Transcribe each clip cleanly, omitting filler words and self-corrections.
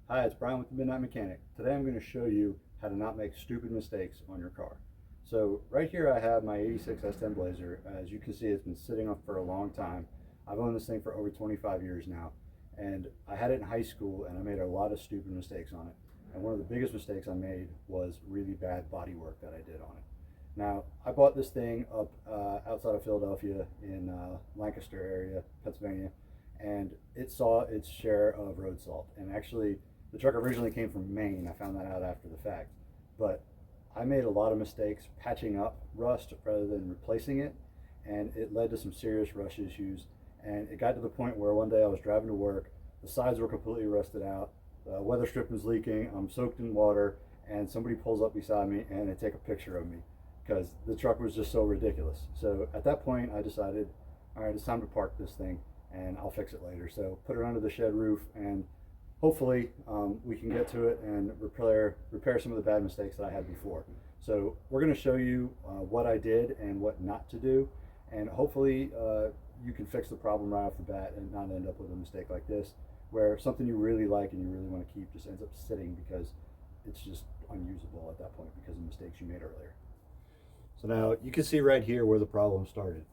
Hi, it's Brian with the Midnight Mechanic. Today I'm going to show you how to not make stupid mistakes on your car. So right here I have my 86 S10 Blazer. As you can see, it's been sitting up for a long time. I've owned this thing for over 25 years now, and I had it in high school and I made a lot of stupid mistakes on it. And one of the biggest mistakes I made was really bad body work that I did on it. Now, I bought this thing up outside of Philadelphia in Lancaster area, Pennsylvania, and it saw its share of road salt. And actually, the truck originally came from Maine. I found that out after the fact. But I made a lot of mistakes patching up rust rather than replacing it, and it led to some serious rust issues. And it got to the point where one day I was driving to work, the sides were completely rusted out, the weather strip was leaking, I'm soaked in water, and somebody pulls up beside me and they take a picture of me because the truck was just so ridiculous. So at that point, I decided, all right, it's time to park this thing and I'll fix it later. So put it under the shed roof, and hopefully we can get to it and repair some of the bad mistakes that I had before. So we're going to show you what I did and what not to do, and hopefully you can fix the problem right off the bat and not end up with a mistake like this, where something you really like and you really want to keep just ends up sitting because it's just unusable at that point because of mistakes you made earlier. So now you can see right here where the problem started.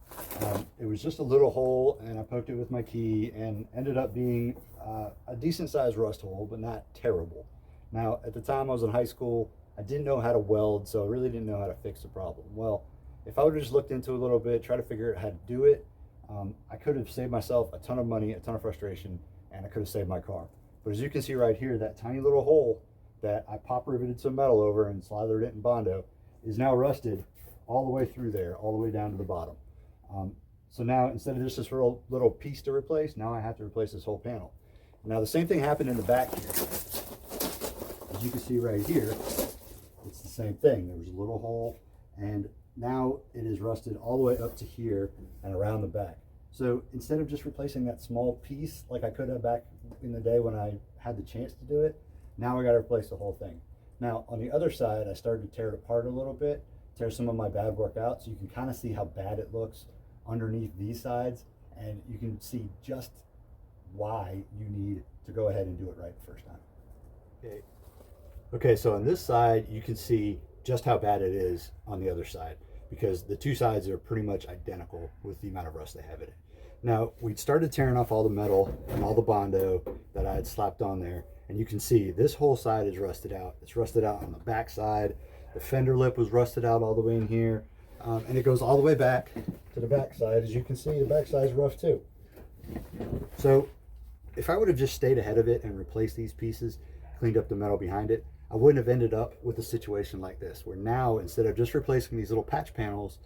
It was just a little hole, and I poked it with my key and ended up being a decent sized rust hole, but not terrible. Now, at the time I was in high school, I didn't know how to weld, so I really didn't know how to fix the problem. Well, if I would have just looked into it a little bit, try to figure out how to do it, I could have saved myself a ton of money, a ton of frustration, and I could have saved my car. But as you can see right here, that tiny little hole that I pop riveted some metal over and slathered it in Bondo is now rusted all the way through there, all the way down to the bottom. So now, instead of just this little piece to replace, now I have to replace this whole panel. Now the same thing happened in the back here. As you can see right here, it's the same thing. There was a little hole, and now it is rusted all the way up to here and around the back. So instead of just replacing that small piece like I could have back in the day when I had the chance to do it, now I got to replace the whole thing. Now on the other side, I started to tear it apart a little bit, tear some of my bad work out, so you can kind of see how bad it looks underneath these sides, and you can see just why you need to go ahead and do it right the first time. Okay, so on this side you can see just how bad it is on the other side, because the two sides are pretty much identical with the amount of rust they have in it. Now, we started tearing off all the metal and all the Bondo that I had slapped on there, and you can see this whole side is rusted out. It's rusted out on the back side. The fender lip was rusted out all the way in here, and it goes all the way back to the back side. As you can see, the back side is rough too. So if I would have just stayed ahead of it and replaced these pieces, cleaned up the metal behind it, I wouldn't have ended up with a situation like this, where now instead of just replacing these little patch panels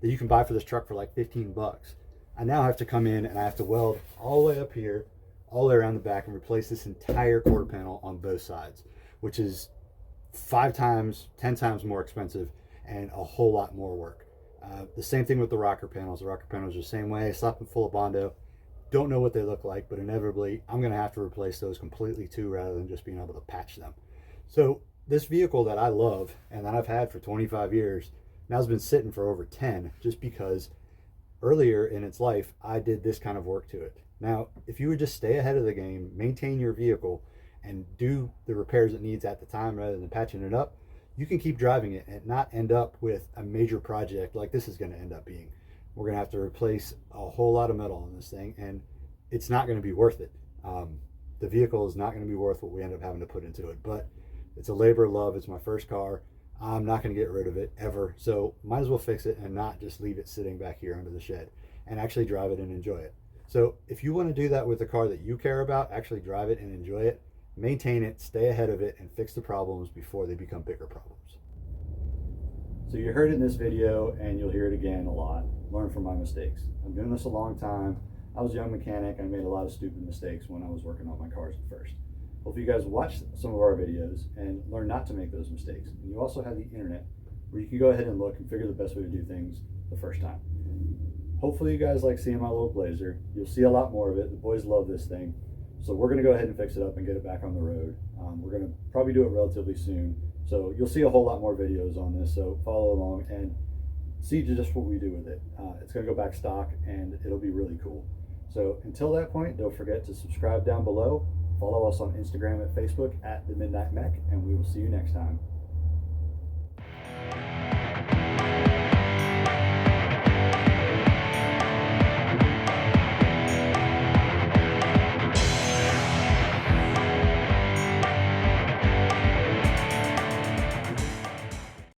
that you can buy for this truck for like 15 bucks, I now have to come in and I have to weld all the way up here, all the way around the back, and replace this entire quarter panel on both sides, which is 5 times, 10 times more expensive and a whole lot more work. The same thing with the rocker panels. The rocker panels are the same way. I slap them full of Bondo. Don't know what they look like, but inevitably I'm going to have to replace those completely too, rather than just being able to patch them. So this vehicle that I love and that I've had for 25 years now has been sitting for over 10, just because earlier in its life I did this kind of work to it. Now, if you would just stay ahead of the game, maintain your vehicle, and do the repairs it needs at the time rather than patching it up, you can keep driving it and not end up with a major project like this is going to end up being. We're going to have to replace a whole lot of metal on this thing, and it's not going to be worth it. The vehicle is not going to be worth what we end up having to put into it, but it's a labor of love. It's my first car. I'm not going to get rid of it ever, so might as well fix it and not just leave it sitting back here under the shed, and actually drive it and enjoy it. So if you want to do that with the car that you care about, actually drive it and enjoy it, maintain it, stay ahead of it, and fix the problems before they become bigger problems. So you heard it in this video, and you'll hear it again a lot. Learn from my mistakes. I'm doing this a long time. I was a young mechanic. I made a lot of stupid mistakes when I was working on my cars at first. Hopefully you guys watch some of our videos and learn not to make those mistakes. And you also have the internet, where you can go ahead and look and figure the best way to do things the first time. Hopefully you guys like seeing my little Blazer. You'll see a lot more of it. The boys love this thing. So we're going to go ahead and fix it up and get it back on the road. We're going to probably do it relatively soon. So you'll see a whole lot more videos on this. So follow along and see just what we do with it. It's going to go back stock, and it'll be really cool. So until that point, don't forget to subscribe down below, Follow us on Instagram and Facebook at The Midnight Mech, and we will see you next time.